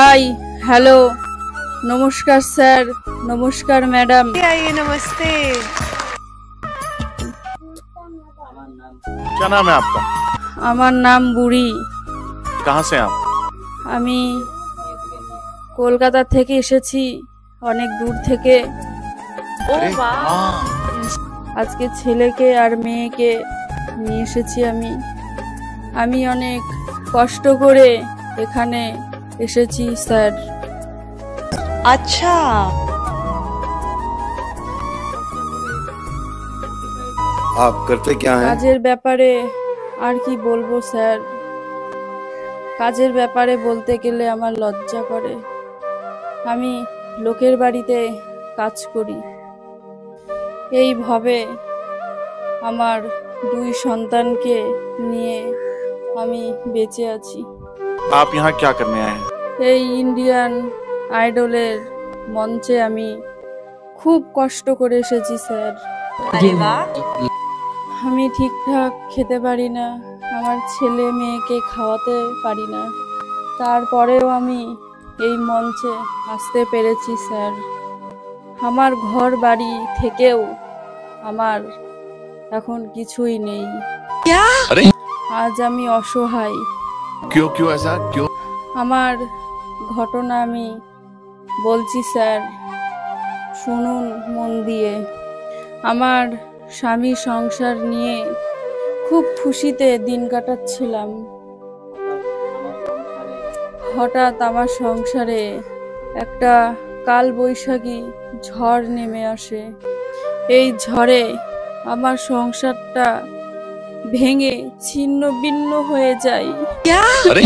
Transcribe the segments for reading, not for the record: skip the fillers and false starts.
Hi hello नमस्कार sir नमस्कार madam. आइए नमस्ते। क्या नाम है आपका? আমার নাম বুড়ি। कहाँ से आप? আমি কলকাতা থেকে এসেছি, অনেক দূর থেকে। अरे वाह। আজকে ছেলেকে আর মেয়েকে নিয়ে এসেছি আমি। আমি অনেক কষ্ট করে এখানে এসেছি স্যার। अच्छा आप करते क्या हैं? কাজের ব্যাপারে আর কি বলবো স্যার, কাজের ব্যাপারে বলতে গেলে আমার লজ্জা করে। আমি লোকের বাড়িতে কাজ করি, এইভাবে আমার দুই সন্তানকে নিয়ে আমি বেঁচে আছি। आप यहाँ क्या करने आए हैं? এই ইন্ডিয়ান আইডলের মঞ্চে আমি খুব কষ্ট করে এসেছি স্যার। अरे वाह। আমি ঠিকঠাক খেতে পারি না, আমার ছেলে মেয়েকে খাওয়াতে পারি না, তারপরেও আমি এই মঞ্চে আসতে পেরেছি স্যার। আমার ঘর বাড়ি থেকেও আমার এখন কিছুই নেই। क्या? अरे আজ আমি অসহায়। क्यों क्यों ऐसा क्यों? আমার ঘটনা আমি বলছি স্যার, শুনুন মন দিয়ে। আমার স্বামী সংসার নিয়ে খুব খুশিতে দিন কাটাচ্ছিলাম। হঠাৎ আমার সংসারে একটা কালবৈশাখী ঝড় নেমে আসে। এই ঝড়ে আমার সংসারটা ভেঙে ছিন্ন ভিন্ন হয়ে যায়। क्या? अरे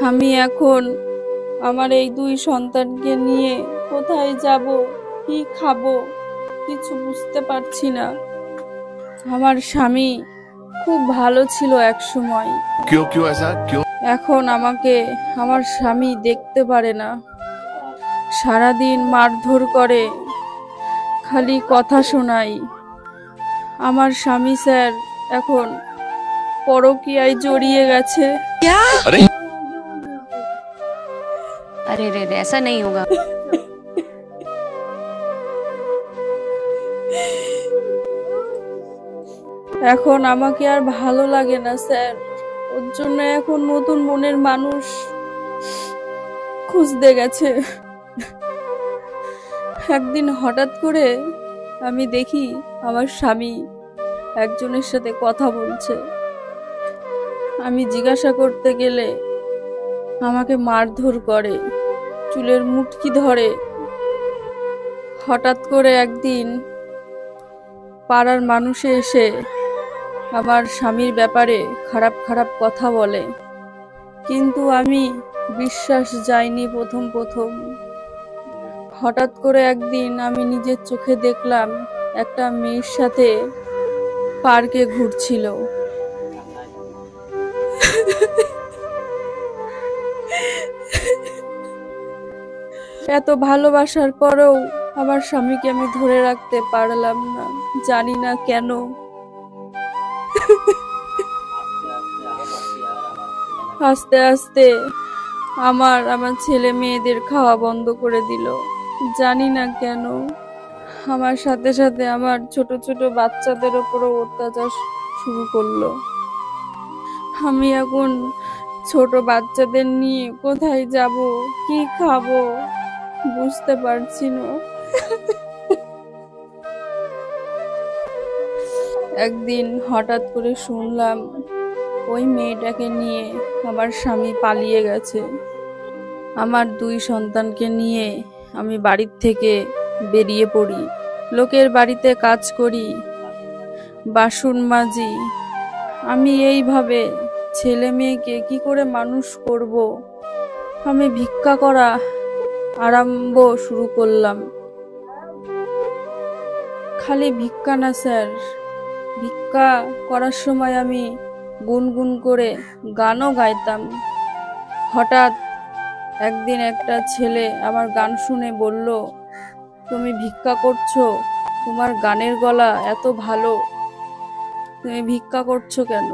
আমি এখন আমার এই দুই সন্তানকে নিয়ে কোথায় যাব, কি খাবো, কিছু বুঝতে পারছি না। আমার স্বামী খুব ভালো ছিল এক সময়, क्यों क्यों ऐसा क्यों? এখন আমাকে আমার স্বামী দেখতে পারে না, সারাদিন মারধর করে, খালি কথা শোনায়। আমার স্বামী স্যার এখন পরকীয়ায় জড়িয়ে গেছে। क्या? अरे अरे रे रे ऐसा नहीं होगा। এখন আমাকে আর ভালো লাগে না স্যার, ওর জন্য এখন নতুন মনের মানুষ খুঁজতে গেছে। একদিন হঠাৎ করে আমি দেখি আমার স্বামী একজনের সাথে কথা বলছে। আমি জিজ্ঞাসা করতে গেলে আমাকে মারধর করে, চুলের মুটকি ধরে। হঠাৎ করে একদিন পাড়ার মানুষে এসে আমার স্বামীর ব্যাপারে খারাপ খারাপ কথা বলে, কিন্তু আমি বিশ্বাস যায়নি প্রথম প্রথম। হঠাৎ করে একদিন আমি নিজের চোখে দেখলাম একটা মেয়ের সাথে পার্কে ঘুরছিল। এত ভালোবাসার পরেও আমার স্বামীকে আমি ধরে রাখতে পারলাম না, জানি না কেন। আস্তে আস্তে আমার ছেলে মেয়েদের খাওয়া বন্ধ করে দিল, জানি না কেন। আমার সাথে সাথে আমার ছোট ছোট বাচ্চাদের উপরও অত্যাচার শুরু করলো। আমি এখন ছোট বাচ্চাদের নিয়ে কোথায় যাব, কি খাবো বুঝতে পারছি না। একদিন হঠাৎ করে শুনলাম ওই মেয়েটাকে নিয়ে আমার স্বামী পালিয়ে গেছে। আমার দুই সন্তানকে নিয়ে আমি বাড়ির থেকে বেরিয়ে পড়ি, লোকের বাড়িতে কাজ করি, বাসন মাজি। আমি এইভাবে ছেলে মেয়েকে কি করে মানুষ করব, আমি ভিক্ষা করা আরম্ভ শুরু করলাম। খালি ভিক্ষা না স্যার, ভিক্ষা করার সময় আমি গুনগুন করে গানও গাইতাম। হঠাৎ একদিন একটা ছেলে আমার গান শুনে বলল, তুমি ভিক্ষা করছো, তোমার গানের গলা এত ভালো, তুমি ভিক্ষা করছো কেন?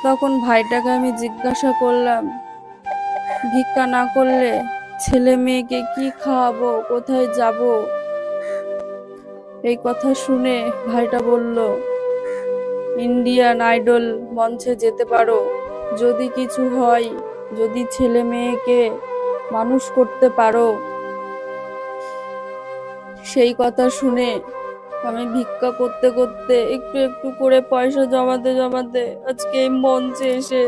তখন ভাইটাকে আমি জিজ্ঞাসা করলাম, ভিক্ষা না করলে ছেলে মেয়েকে কি খাওয়াবো, কোথায় যাব? এই কথা শুনে ভাইটা বলল, ইন্ডিয়ান আইডল মঞ্চে যেতে পারো, যদি কিছু হয়, যদি ছেলে মেয়েকে মানুষ করতে পারো। সেই কথা শুনে আমি ভিক্ষা করতে করতে একটু একটু করে পয়সা জমাতে জমাতে আজকে এই মঞ্চে এসে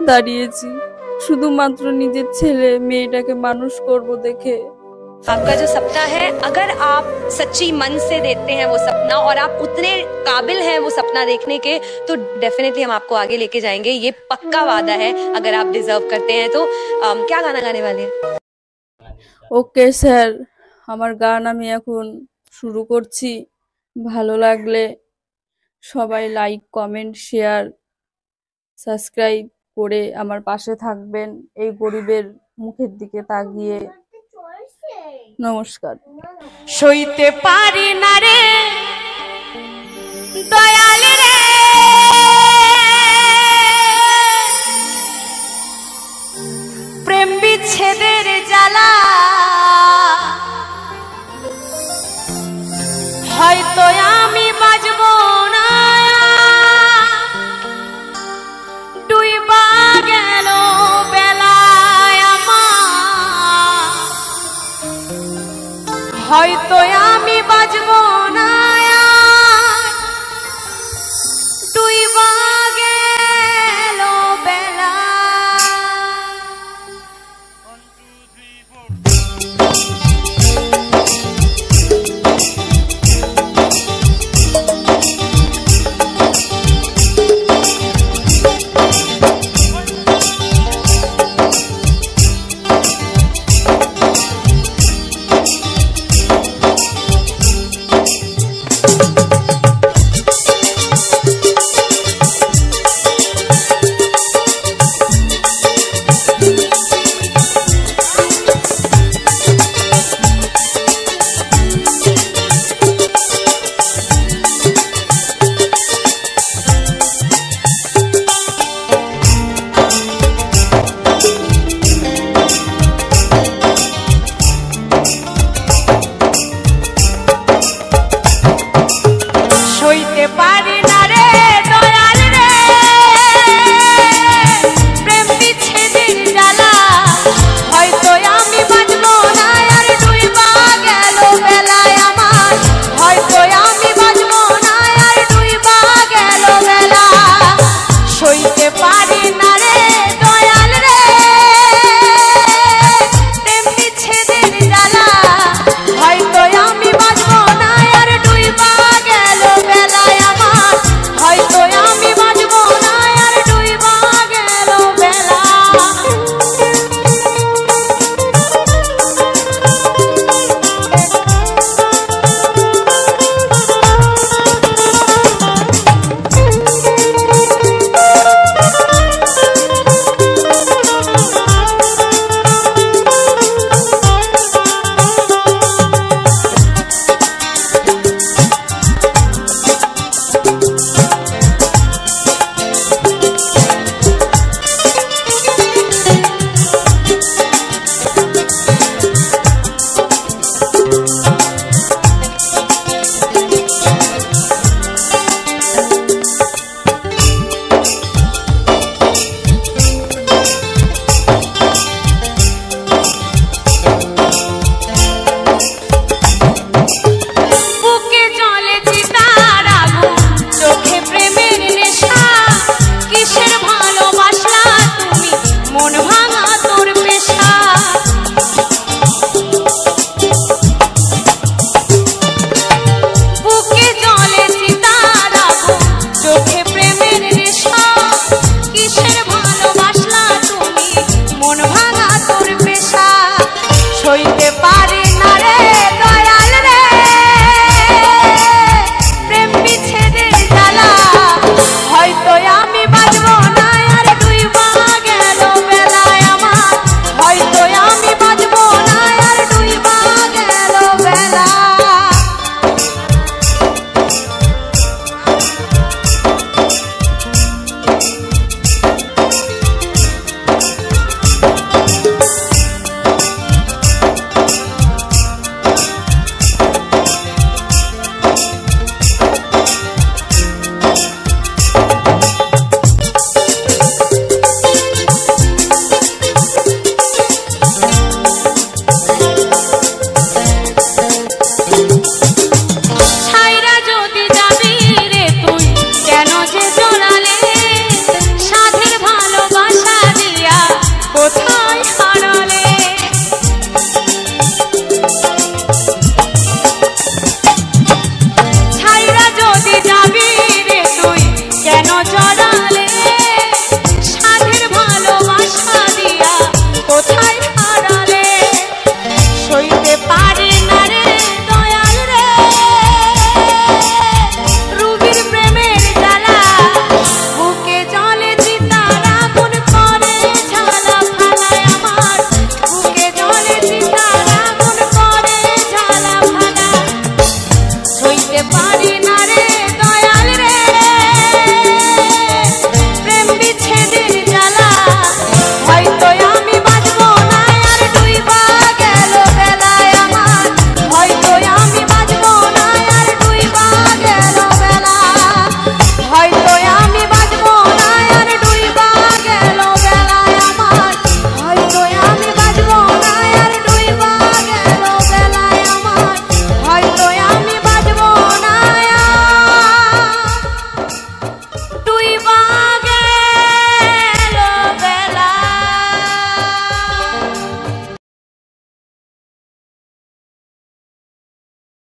দাঁড়িয়েছি, শুধুমাত্র নিজের ছেলে মেয়েটাকে মানুষ করব দেখে। आपका जो सपना है, अगर आप सच्ची मन से देखते हैं वो सपना और आप उतने काबिल हैं वो सपना देखने के, तो डेफिनेटली हम आपको आगे लेके जाएंगे, ये पक्का वादा है। अगर आप डिजर्व करते हैं तो क्या गाना गाने वाले हैं? ওকে স্যার, আমার গান আমি এখন শুরু করছি। ভালো লাগলে সবাই লাইক, কমেন্ট, শেয়ার, সাবস্ক্রাইব করে আমার পাশে থাকবেন, এই গরিবের মুখের দিকে তাকিয়ে। নমস্কার। সইতে পারি না রে দয়াল রে, প্রেম বিচ্ছেদের জ্বালা, হয়তো আমি বাঁচবো না, ডুইবা গেল বেলায় আমার, হয়তো আমি বাঁচবো